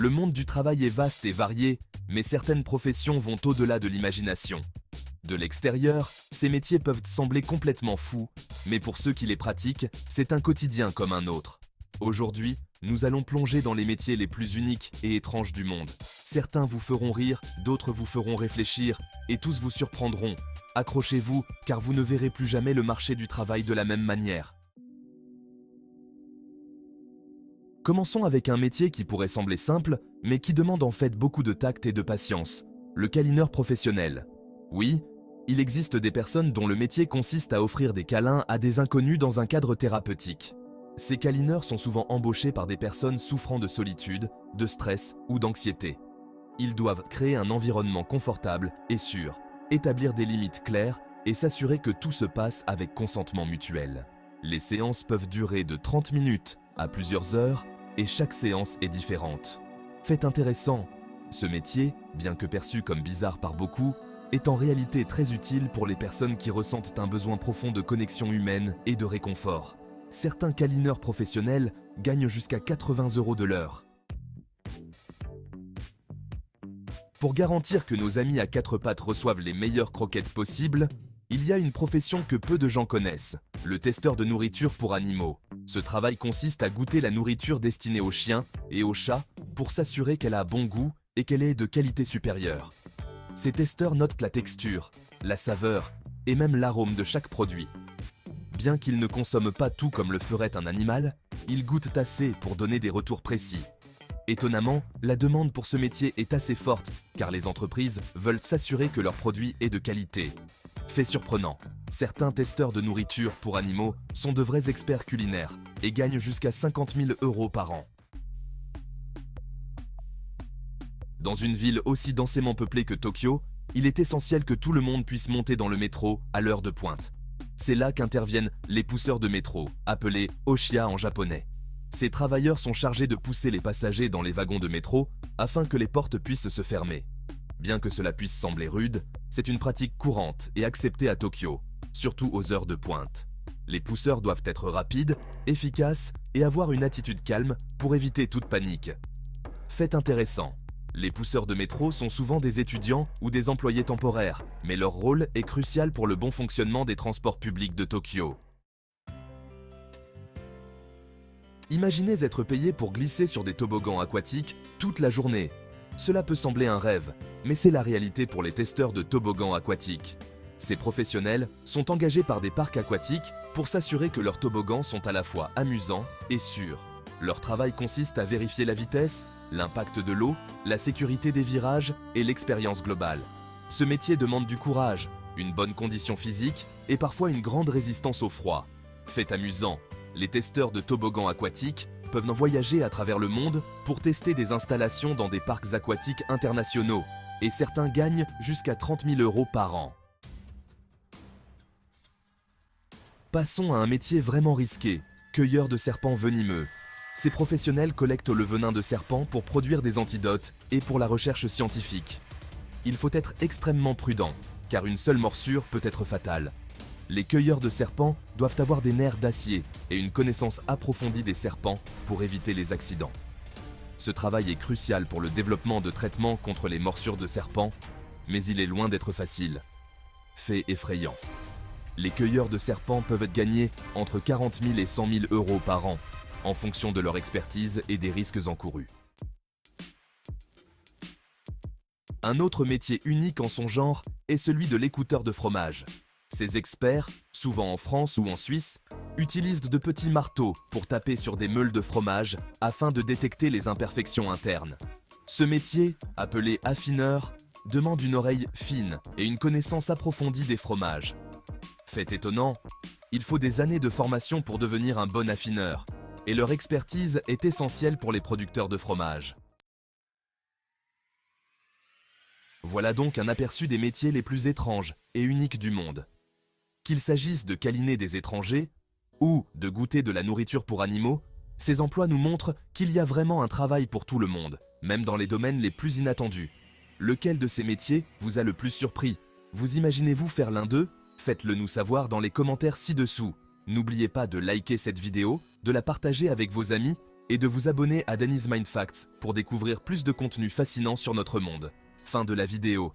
Le monde du travail est vaste et varié, mais certaines professions vont au-delà de l'imagination. De l'extérieur, ces métiers peuvent sembler complètement fous, mais pour ceux qui les pratiquent, c'est un quotidien comme un autre. Aujourd'hui, nous allons plonger dans les métiers les plus uniques et étranges du monde. Certains vous feront rire, d'autres vous feront réfléchir, et tous vous surprendront. Accrochez-vous, car vous ne verrez plus jamais le marché du travail de la même manière. Commençons avec un métier qui pourrait sembler simple, mais qui demande en fait beaucoup de tact et de patience. Le câlineur professionnel. Oui, il existe des personnes dont le métier consiste à offrir des câlins à des inconnus dans un cadre thérapeutique. Ces câlineurs sont souvent embauchés par des personnes souffrant de solitude, de stress ou d'anxiété. Ils doivent créer un environnement confortable et sûr, établir des limites claires et s'assurer que tout se passe avec consentement mutuel. Les séances peuvent durer de 30 minutes à plusieurs heures et chaque séance est différente. Fait intéressant, ce métier, bien que perçu comme bizarre par beaucoup, est en réalité très utile pour les personnes qui ressentent un besoin profond de connexion humaine et de réconfort. Certains câlineurs professionnels gagnent jusqu'à 80 € de l'heure. Pour garantir que nos amis à quatre pattes reçoivent les meilleures croquettes possibles, il y a une profession que peu de gens connaissent, le testeur de nourriture pour animaux. Ce travail consiste à goûter la nourriture destinée aux chiens et aux chats pour s'assurer qu'elle a bon goût et qu'elle est de qualité supérieure. Ces testeurs notent la texture, la saveur et même l'arôme de chaque produit. Bien qu'ils ne consomment pas tout comme le ferait un animal, ils goûtent assez pour donner des retours précis. Étonnamment, la demande pour ce métier est assez forte car les entreprises veulent s'assurer que leur produit est de qualité. Fait surprenant, certains testeurs de nourriture pour animaux sont de vrais experts culinaires et gagnent jusqu'à 50 000 € par an. Dans une ville aussi densément peuplée que Tokyo, il est essentiel que tout le monde puisse monter dans le métro à l'heure de pointe. C'est là qu'interviennent les pousseurs de métro, appelés Oshiya en japonais. Ces travailleurs sont chargés de pousser les passagers dans les wagons de métro afin que les portes puissent se fermer. Bien que cela puisse sembler rude, c'est une pratique courante et acceptée à Tokyo, surtout aux heures de pointe. Les pousseurs doivent être rapides, efficaces et avoir une attitude calme pour éviter toute panique. Fait intéressant, les pousseurs de métro sont souvent des étudiants ou des employés temporaires, mais leur rôle est crucial pour le bon fonctionnement des transports publics de Tokyo. Imaginez être payé pour glisser sur des toboggans aquatiques toute la journée. Cela peut sembler un rêve, mais c'est la réalité pour les testeurs de toboggans aquatiques. Ces professionnels sont engagés par des parcs aquatiques pour s'assurer que leurs toboggans sont à la fois amusants et sûrs. Leur travail consiste à vérifier la vitesse, l'impact de l'eau, la sécurité des virages et l'expérience globale. Ce métier demande du courage, une bonne condition physique et parfois une grande résistance au froid. Fait amusant, les testeurs de toboggans aquatiques peuvent voyager à travers le monde pour tester des installations dans des parcs aquatiques internationaux, et certains gagnent jusqu'à 30 000 € par an. Passons à un métier vraiment risqué, cueilleur de serpents venimeux. Ces professionnels collectent le venin de serpents pour produire des antidotes et pour la recherche scientifique. Il faut être extrêmement prudent, car une seule morsure peut être fatale. Les cueilleurs de serpents doivent avoir des nerfs d'acier et une connaissance approfondie des serpents pour éviter les accidents. Ce travail est crucial pour le développement de traitements contre les morsures de serpents, mais il est loin d'être facile. Fait effrayant. Les cueilleurs de serpents peuvent être gagnés entre 40 000 et 100 000 € par an, en fonction de leur expertise et des risques encourus. Un autre métier unique en son genre est celui de l'écouteur de fromage. Ces experts, souvent en France ou en Suisse, utilisent de petits marteaux pour taper sur des meules de fromage afin de détecter les imperfections internes. Ce métier, appelé affineur, demande une oreille fine et une connaissance approfondie des fromages. Fait étonnant, il faut des années de formation pour devenir un bon affineur, et leur expertise est essentielle pour les producteurs de fromage. Voilà donc un aperçu des métiers les plus étranges et uniques du monde. Qu'il s'agisse de câliner des étrangers ou de goûter de la nourriture pour animaux, ces emplois nous montrent qu'il y a vraiment un travail pour tout le monde, même dans les domaines les plus inattendus. Lequel de ces métiers vous a le plus surpris? Vous imaginez-vous faire l'un d'eux? Faites-le nous savoir dans les commentaires ci-dessous. N'oubliez pas de liker cette vidéo, de la partager avec vos amis et de vous abonner à Danny's Mind Facts pour découvrir plus de contenu fascinant sur notre monde. Fin de la vidéo.